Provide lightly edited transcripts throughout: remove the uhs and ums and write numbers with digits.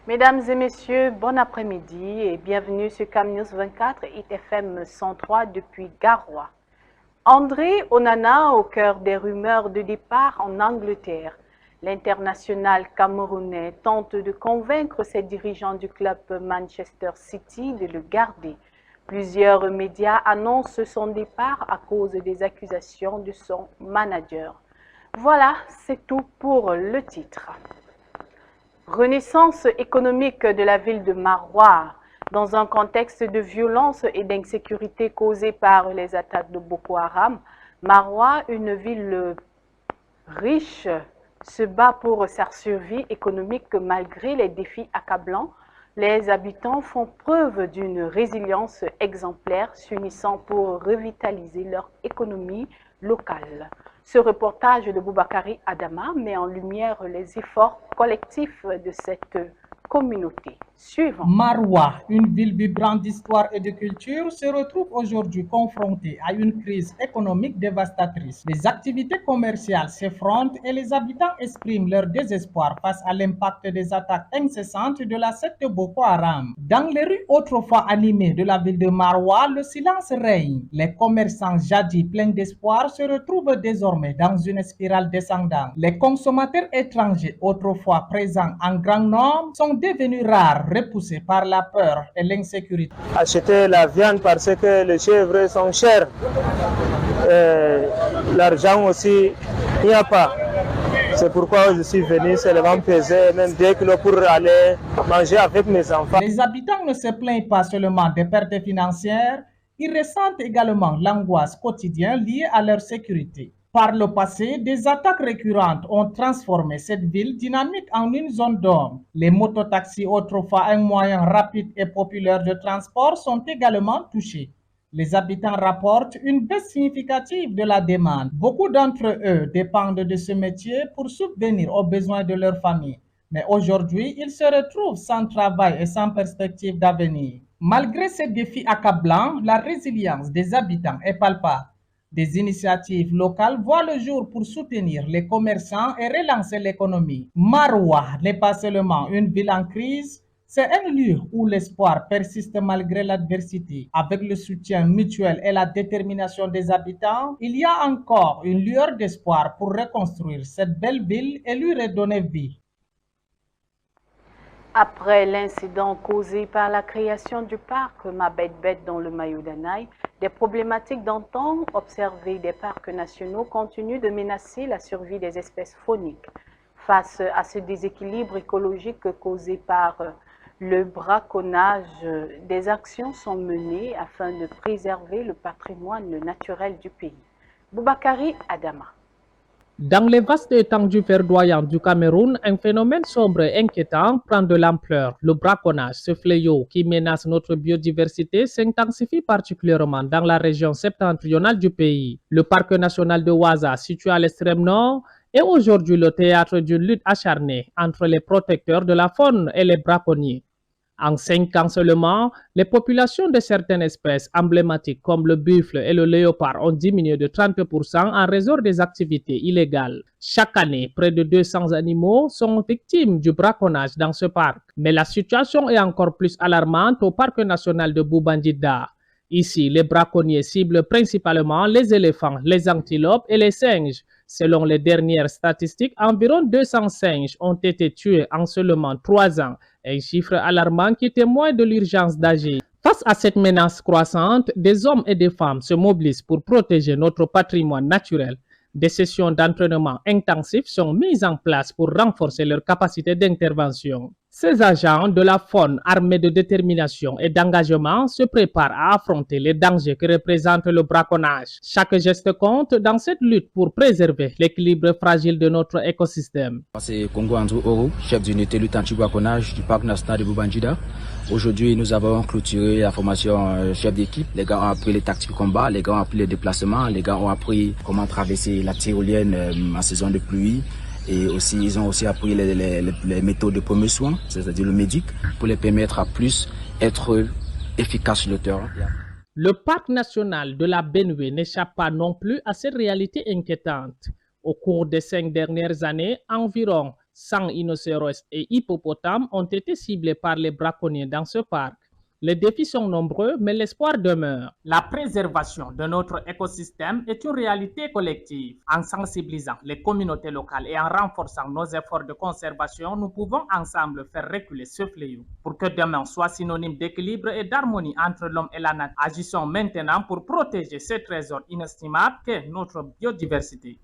Mesdames et messieurs, bon après-midi et bienvenue sur CamNews 24 et ITFM 103 depuis Garoua. André Onana au cœur des rumeurs de départ en Angleterre. L'international camerounais tente de convaincre ses dirigeants du club Manchester City de le garder. Plusieurs médias annoncent son départ à cause des accusations de son manager. Voilà, c'est tout pour le titre. Renaissance économique de la ville de Maroua. Dans un contexte de violence et d'insécurité causée par les attaques de Boko Haram, Maroua, une ville riche, se bat pour sa survie économique malgré les défis accablants. Les habitants font preuve d'une résilience exemplaire, s'unissant pour revitaliser leur économie locale. Ce reportage de Boubakari Adama met en lumière les efforts collectifs de cette communauté. Suivant. Maroua, une ville vibrante d'histoire et de culture, se retrouve aujourd'hui confrontée à une crise économique dévastatrice. Les activités commerciales s'effrontent et les habitants expriment leur désespoir face à l'impact des attaques incessantes de la secte Boko Haram. Dans les rues autrefois animées de la ville de Maroua, le silence règne. Les commerçants jadis pleins d'espoir se retrouvent désormais dans une spirale descendante. Les consommateurs étrangers, autrefois présents en grand nombre, sont devenus rares, repoussés par la peur et l'insécurité. Acheter la viande parce que les chèvres sont chers. L'argent aussi, il n'y a pas. C'est pourquoi je suis venu seulement peser même 2 kilos pour aller manger avec mes enfants. Les habitants ne se plaignent pas seulement des pertes financières, ils ressentent également l'angoisse quotidienne liée à leur sécurité. Par le passé, des attaques récurrentes ont transformé cette ville dynamique en une zone d'ombre. Les mototaxis, autrefois un moyen rapide et populaire de transport, sont également touchés. Les habitants rapportent une baisse significative de la demande. Beaucoup d'entre eux dépendent de ce métier pour subvenir aux besoins de leur famille. Mais aujourd'hui, ils se retrouvent sans travail et sans perspective d'avenir. Malgré ces défis accablants, la résilience des habitants est palpable. Des initiatives locales voient le jour pour soutenir les commerçants et relancer l'économie. Maroua n'est pas seulement une ville en crise, c'est un lieu où l'espoir persiste malgré l'adversité. Avec le soutien mutuel et la détermination des habitants, il y a encore une lueur d'espoir pour reconstruire cette belle ville et lui redonner vie. Après l'incident causé par la création du parc Mabet-Bet dans le Mayo d'Anaï, des problématiques d'antan observées des parcs nationaux continuent de menacer la survie des espèces fauniques. Face à ce déséquilibre écologique causé par le braconnage, des actions sont menées afin de préserver le patrimoine naturel du pays. Boubakari Adama. Dans les vastes étendues verdoyantes du Cameroun, un phénomène sombre et inquiétant prend de l'ampleur. Le braconnage, ce fléau qui menace notre biodiversité, s'intensifie particulièrement dans la région septentrionale du pays. Le parc national de Ouaza, situé à l'extrême nord, est aujourd'hui le théâtre d'une lutte acharnée entre les protecteurs de la faune et les braconniers. En 5 ans seulement, les populations de certaines espèces emblématiques comme le buffle et le léopard ont diminué de 30% en raison des activités illégales. Chaque année, près de 200 animaux sont victimes du braconnage dans ce parc. Mais la situation est encore plus alarmante au parc national de Boubandjida. Ici, les braconniers ciblent principalement les éléphants, les antilopes et les singes. Selon les dernières statistiques, environ 200 singes ont été tués en seulement 3 ans, un chiffre alarmant qui témoigne de l'urgence d'agir. Face à cette menace croissante, des hommes et des femmes se mobilisent pour protéger notre patrimoine naturel. Des sessions d'entraînement intensifs sont mises en place pour renforcer leur capacité d'intervention. Ces agents de la faune, armés de détermination et d'engagement, se préparent à affronter les dangers que représente le braconnage. Chaque geste compte dans cette lutte pour préserver l'équilibre fragile de notre écosystème. C'est Congo Andrew Oro, chef d'unité lutte anti-braconnage du parc national de Boubandjida. Aujourd'hui, nous avons clôturé la formation chef d'équipe. Les gars ont appris les tactiques de combat, les gars ont appris les déplacements, les gars ont appris comment traverser la tyrolienne en saison de pluie. Et aussi, ils ont aussi appris les méthodes de premiers soins, c'est-à-dire le médic, pour les permettre à plus être efficaces sur le terrain. Le parc national de la Benue n'échappe pas non plus à cette réalité inquiétante. Au cours des 5 dernières années, environ 100 rhinocéros et hippopotames ont été ciblés par les braconniers dans ce parc. Les défis sont nombreux, mais l'espoir demeure. La préservation de notre écosystème est une réalité collective. En sensibilisant les communautés locales et en renforçant nos efforts de conservation, nous pouvons ensemble faire reculer ce fléau. Pour que demain soit synonyme d'équilibre et d'harmonie entre l'homme et la nature, agissons maintenant pour protéger ce trésor inestimable qu'est notre biodiversité.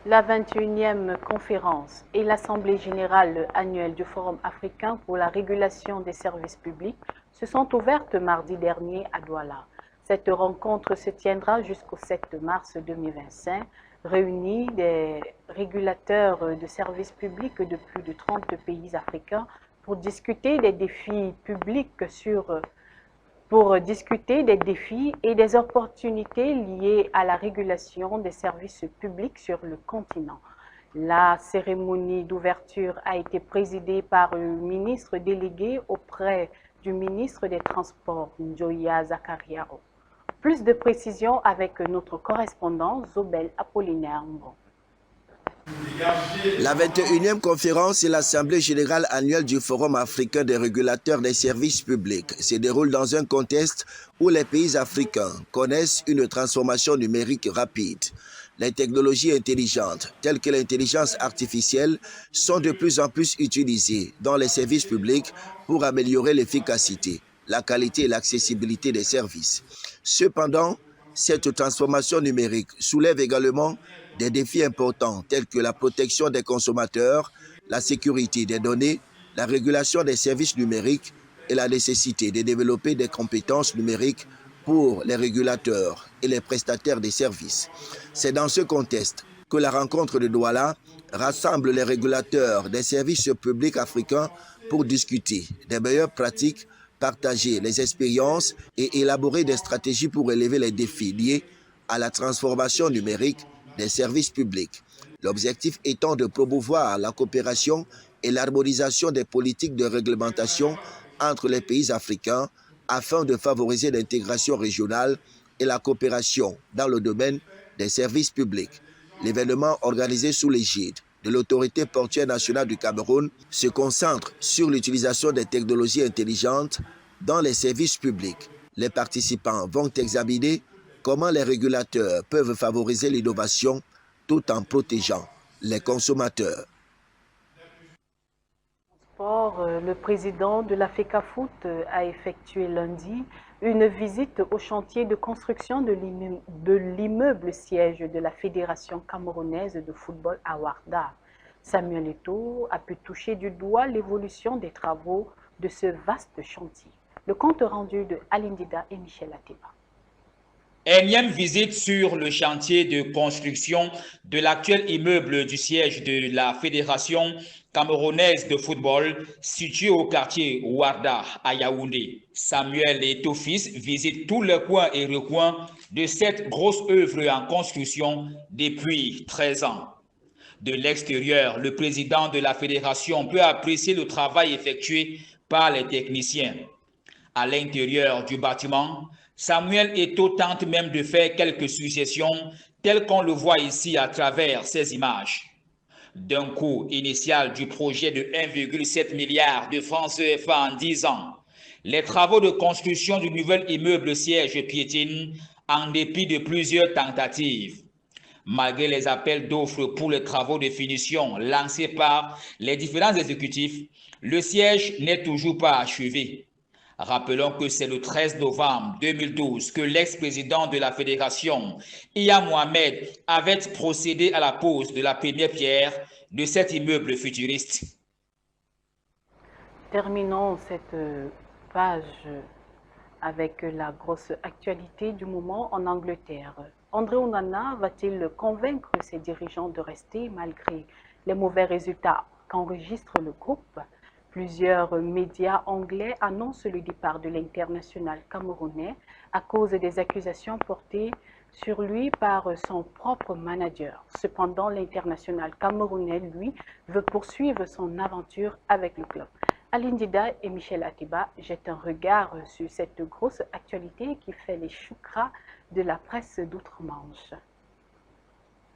La 21e conférence et l'Assemblée générale annuelle du Forum africain pour la régulation des services publics se sont ouvertes mardi dernier à Douala. Cette rencontre se tiendra jusqu'au 7 mars 2025, réunit des régulateurs de services publics de plus de 30 pays africains pour discuter des défis publics des défis et des opportunités liées à la régulation des services publics sur le continent. La cérémonie d'ouverture a été présidée par le ministre délégué auprès du ministre des Transports, Njoya Zakariao. Plus de précisions avec notre correspondant Zobel Apollinaire Mbon. La 21e conférence et l'Assemblée générale annuelle du Forum africain des régulateurs des services publics se déroule dans un contexte où les pays africains connaissent une transformation numérique rapide. Les technologies intelligentes, telles que l'intelligence artificielle, sont de plus en plus utilisées dans les services publics pour améliorer l'efficacité, la qualité et l'accessibilité des services. Cependant, cette transformation numérique soulève également des défis importants tels que la protection des consommateurs, la sécurité des données, la régulation des services numériques et la nécessité de développer des compétences numériques pour les régulateurs et les prestataires des services. C'est dans ce contexte que la rencontre de Douala rassemble les régulateurs des services publics africains pour discuter des meilleures pratiques, partager les expériences et élaborer des stratégies pour relever les défis liés à la transformation numérique des services publics. L'objectif étant de promouvoir la coopération et l'harmonisation des politiques de réglementation entre les pays africains afin de favoriser l'intégration régionale et la coopération dans le domaine des services publics. L'événement organisé sous l'égide de l'autorité portuaire nationale du Cameroun se concentre sur l'utilisation des technologies intelligentes dans les services publics. Les participants vont examiner comment les régulateurs peuvent favoriser l'innovation tout en protégeant les consommateurs. Le président de la FECAFOOT a effectué lundi une visite au chantier de construction de l'immeuble siège de la Fédération camerounaise de football à Ouarda. Samuel Eto'o a pu toucher du doigt l'évolution des travaux de ce vaste chantier. Le compte rendu de Alindida et Michel Ateba. Énième visite sur le chantier de construction de l'actuel immeuble du siège de la Fédération camerounaise de football situé au quartier Ouarda à Yaoundé. Samuel Eto'o fils visite tous les coins et recoins de cette grosse œuvre en construction depuis 13 ans. De l'extérieur, le président de la fédération peut apprécier le travail effectué par les techniciens. À l'intérieur du bâtiment, Samuel Eto'o tente même de faire quelques suggestions telles qu'on le voit ici à travers ces images. D'un coût initial du projet de 1,7 milliard de francs CFA en 10 ans, les travaux de construction du nouvel immeuble siège piétinent en dépit de plusieurs tentatives. Malgré les appels d'offres pour les travaux de finition lancés par les différents exécutifs, le siège n'est toujours pas achevé. Rappelons que c'est le 13 novembre 2012 que l'ex-président de la fédération, Iya Mohamed, avait procédé à la pose de la première pierre de cet immeuble futuriste. Terminons cette page avec la grosse actualité du moment en Angleterre. André Onana va-t-il convaincre ses dirigeants de rester malgré les mauvais résultats qu'enregistre le groupe? Plusieurs médias anglais annoncent le départ de l'international camerounais à cause des accusations portées sur lui par son propre manager. Cependant, l'international camerounais, lui, veut poursuivre son aventure avec le club. Alindida et Michel Ateba jettent un regard sur cette grosse actualité qui fait les choucras de la presse d'outre-Manche.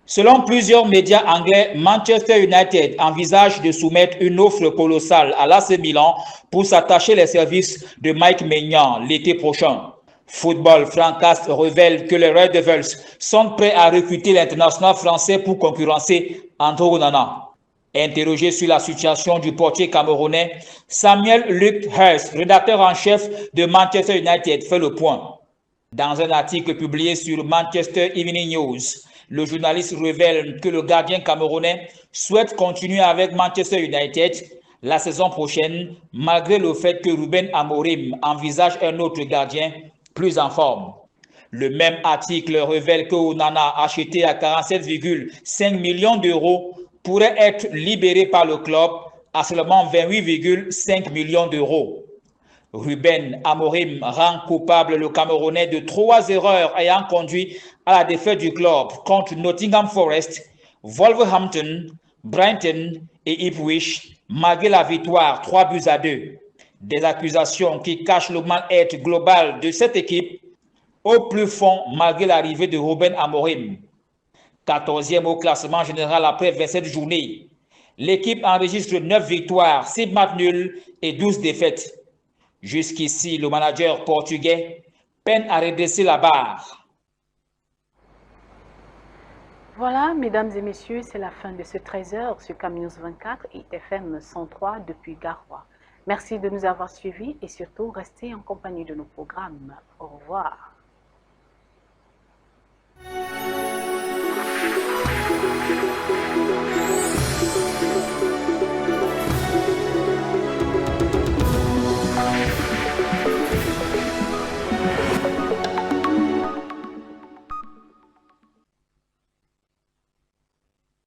Selon plusieurs médias anglais, Manchester United envisage de soumettre une offre colossale à l'AC Milan pour s'attacher les services de Mike Maignan l'été prochain. Football Francast révèle que les Red Devils sont prêts à recruter l'international français pour concurrencer André Onana. Interrogé sur la situation du portier camerounais, Samuel Luc Hurst, rédacteur en chef de Manchester United, fait le point. Dans un article publié sur Manchester Evening News, le journaliste révèle que le gardien camerounais souhaite continuer avec Manchester United la saison prochaine, malgré le fait que Ruben Amorim envisage un autre gardien plus en forme. Le même article révèle que Onana, acheté à 47,5 millions d'euros, pourrait être libéré par le club à seulement 28,5 millions d'euros. Ruben Amorim rend coupable le Camerounais de 3 erreurs ayant conduit à la défaite du club contre Nottingham Forest, Wolverhampton, Brighton et Ipswich, malgré la victoire 3-2. Des accusations qui cachent le mal-être global de cette équipe au plus fond malgré l'arrivée de Ruben Amorim. 14e au classement général après 27 journées. L'équipe enregistre 9 victoires, 6 matchs nuls et 12 défaites. Jusqu'ici, le manager portugais peine à redresser la barre. Voilà, mesdames et messieurs, c'est la fin de ce 13h sur CAM News 24 et FM 103 depuis Garoua. Merci de nous avoir suivis et surtout, restez en compagnie de nos programmes. Au revoir.